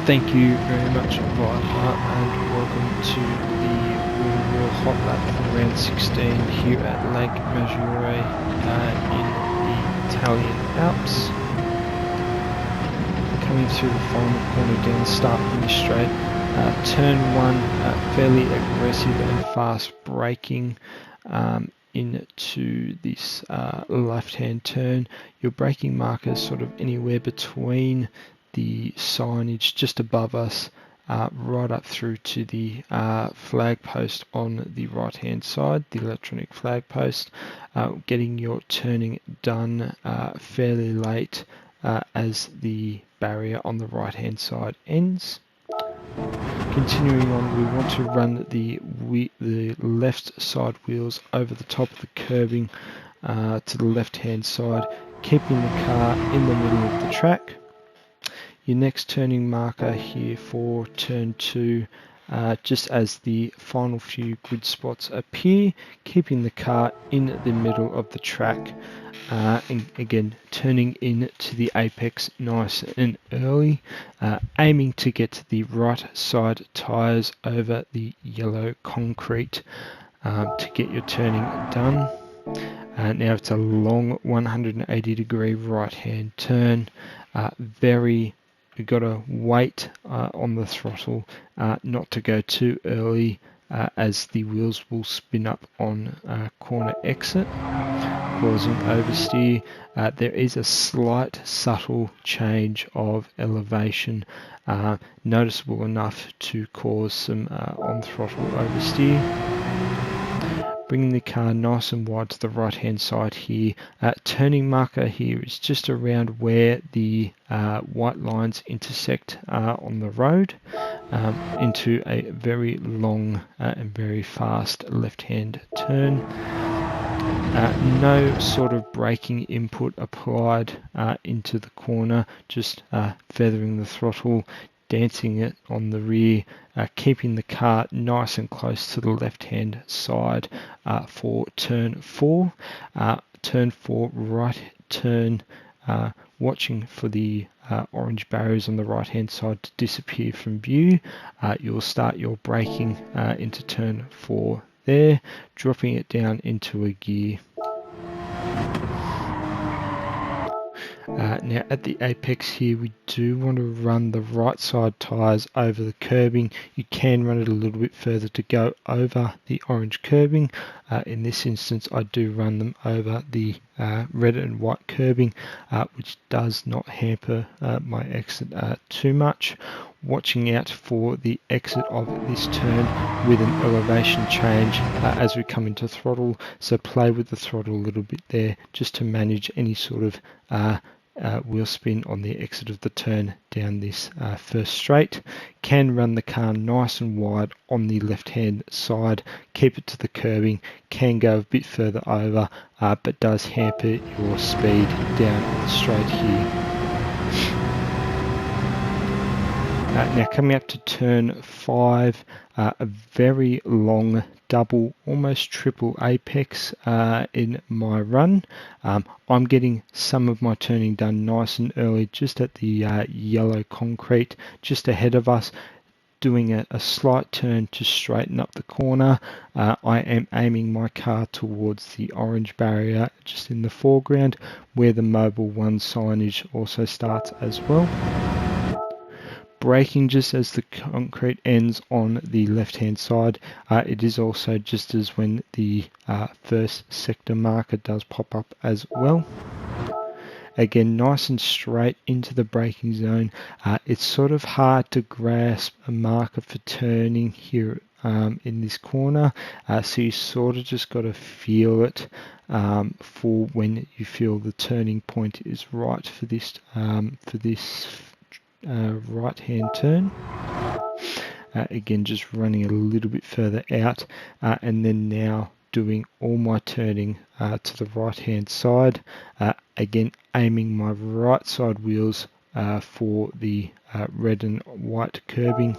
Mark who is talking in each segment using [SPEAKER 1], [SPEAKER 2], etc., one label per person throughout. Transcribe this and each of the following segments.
[SPEAKER 1] Thank you very much, Viper, and welcome to the Wheel Hot Lap for round 16 here at Lake Maggiore in the Italian Alps. Coming through the final corner down, start finish straight. Turn 1, fairly aggressive and fast braking into this left-hand turn. Your braking marker is sort of anywhere between the signage just above us, right up through to the flag post on the right hand side, the electronic flag post, getting your turning done fairly late as the barrier on the right hand side ends. Continuing on, we want to run the left side wheels over the top of the curbing to the left hand side, keeping the car in the middle of the track. Your next turning marker here for turn 2, just as the final few grid spots appear, keeping the car in the middle of the track, and again turning into the apex nice and early, aiming to get the right side tyres over the yellow concrete to get your turning done. Now it's a long 180 degree right hand turn, you've got to wait on the throttle not to go too early, as the wheels will spin up on corner exit, causing oversteer. There is a slight subtle change of elevation, noticeable enough to cause some on throttle oversteer. Bringing the car nice and wide to the right hand side here. Turning marker here is just around where the white lines intersect on the road, into a very long and very fast left hand turn. No sort of braking input applied into the corner, just feathering the throttle, dancing it on the rear, keeping the car nice and close to the left hand side for turn 4. Turn 4 right turn, watching for the orange barriers on the right hand side to disappear from view. You'll start your braking into turn 4 there, dropping it down into a gear. Now at the apex here, we do want to run the right side tyres over the curbing. You can run it a little bit further to go over the orange curbing. In this instance, I do run them over the red and white curbing, which does not hamper my exit too much. Watching out for the exit of this turn with an elevation change as we come into throttle, so play with the throttle a little bit there just to manage any sort of wheel spin on the exit of the turn down this first straight. Can run the car nice and wide on the left hand side, keep it to the curbing, can go a bit further over, but does hamper your speed down the straight here. Now coming up to turn 5, a very long double, almost triple apex in my run. I'm getting some of my turning done nice and early, just at the yellow concrete just ahead of us, doing a slight turn to straighten up the corner. I am aiming my car towards the orange barrier just in the foreground, where the Mobile 1 signage also starts as well. Braking just as the concrete ends on the left hand side. It is also just as when the first sector marker does pop up as well. Again, nice and straight into the braking zone. It's sort of hard to grasp a marker for turning here in this corner, so you sort of just got to feel it for when you feel the turning point is right for this right hand turn. Again, just running a little bit further out, and then now doing all my turning to the right hand side, again aiming my right side wheels for the red and white curbing.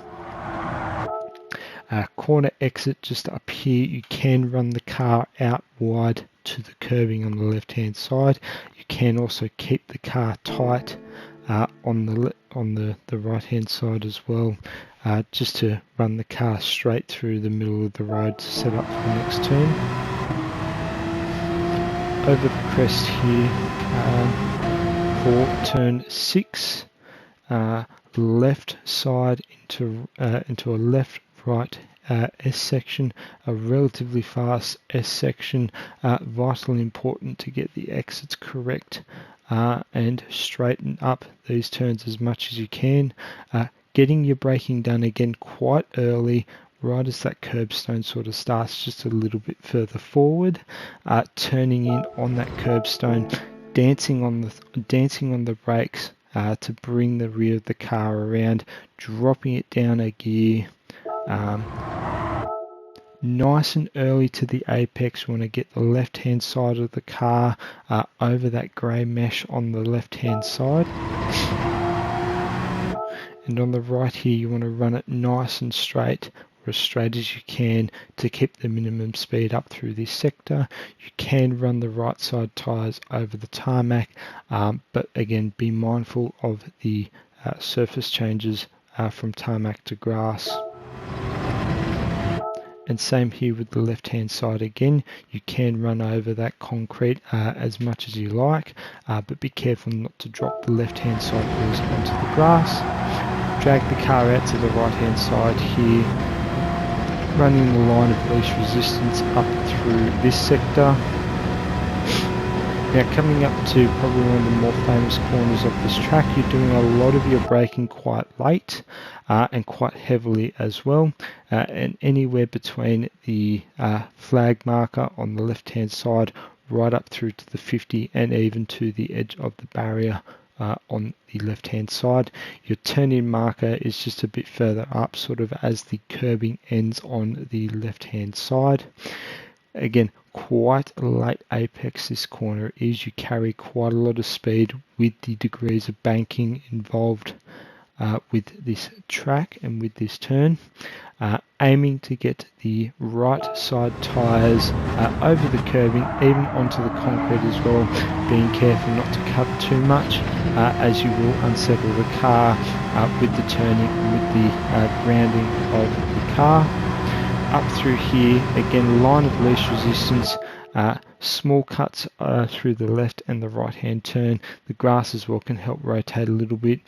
[SPEAKER 1] Corner exit just up here, you can run the car out wide to the curbing on the left hand side. You can also keep the car tight on the right hand side as well, just to run the car straight through the middle of the road to set up for the next turn. Over the crest here for turn 6, left side into a left right S section, a relatively fast S section, vitally important to get the exits correct and straighten up these turns as much as you can. Getting your braking done again quite early, right as that curbstone sort of starts just a little bit further forward, turning in on that curbstone, dancing on the brakes to bring the rear of the car around, dropping it down a gear. Nice and early to the apex. We want to get the left hand side of the car over that grey mesh on the left hand side. And on the right here, you want to run it nice and straight, or as straight as you can, to keep the minimum speed up through this sector. You can run the right side tyres over the tarmac, but again, be mindful of the surface changes from tarmac to grass. And same here with the left hand side again. You can run over that concrete as much as you like, but be careful not to drop the left hand side wheels onto the grass. Drag the car out to the right hand side here, running the line of least resistance up through this sector. Now coming up to probably one of the more famous corners of this track, you're doing a lot of your braking quite late and quite heavily as well, and anywhere between the flag marker on the left hand side right up through to the 50 and even to the edge of the barrier on the left hand side. Your turn-in marker is just a bit further up, sort of as the curbing ends on the left hand side. Again, quite a late apex this corner is. You carry quite a lot of speed with the degrees of banking involved with this track and with this turn. Aiming to get the right side tyres over the curbing, even onto the concrete as well, being careful not to cut too much as you will unsettle the car with the turning and with the grounding of the car. Up through here, again, line of least resistance, small cuts through the left and the right hand turn. The grass as well can help rotate a little bit,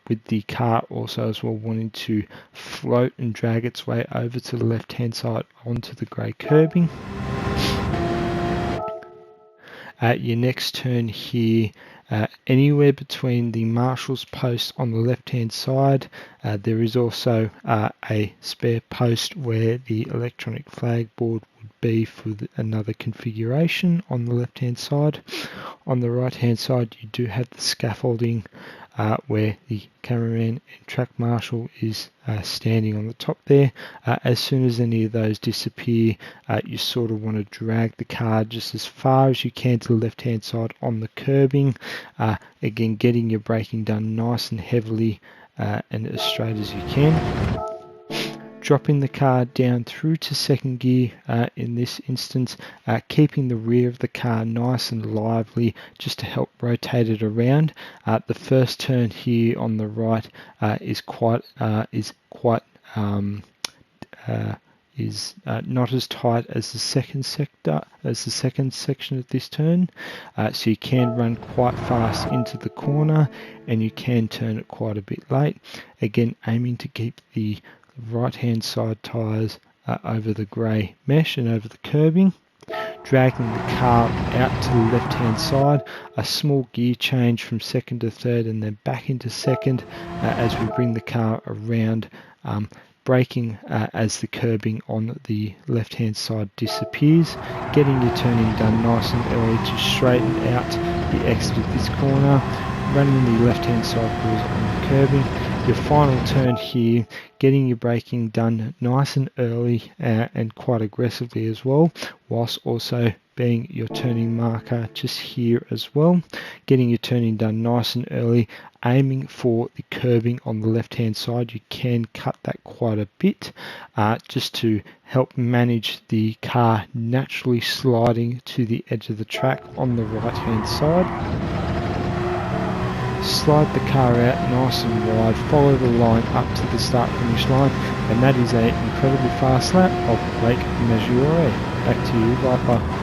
[SPEAKER 1] with the car also as well wanting to float and drag its way over to the left hand side onto the grey curbing. Your next turn here, anywhere between the marshal's post on the left hand side, there is also a spare post where the electronic flag board would be for another configuration on the left hand side. On the right hand side, you do have the scaffolding where the cameraman and track marshal is standing on the top there. As soon as any of those disappear, you sort of want to drag the car just as far as you can to the left hand side on the curbing. Again, getting your braking done nice and heavily and as straight as you can. Dropping the car down through to second gear in this instance, keeping the rear of the car nice and lively just to help rotate it around. The first turn here on the right is not as tight as the second section of this turn, so you can run quite fast into the corner and you can turn it quite a bit late. Again, aiming to keep the right hand side tyres over the grey mesh and over the curbing. Dragging the car out to the left hand side, a small gear change from second to third and then back into second as we bring the car around, braking as the curbing on the left hand side disappears, getting your turning done nice and early to straighten out the exit of this corner, running the left hand side wheels on the curbing. Your final turn here, getting your braking done nice and early and quite aggressively as well, whilst also being your turning marker just here as well. Getting your turning done nice and early, aiming for the curbing on the left hand side. You can cut that quite a bit just to help manage the car naturally sliding to the edge of the track on the right hand side. slide the car out nice and wide, follow the line up to the start finish line, and that is an incredibly fast lap of Lake Maggiore. Back to you, Viper.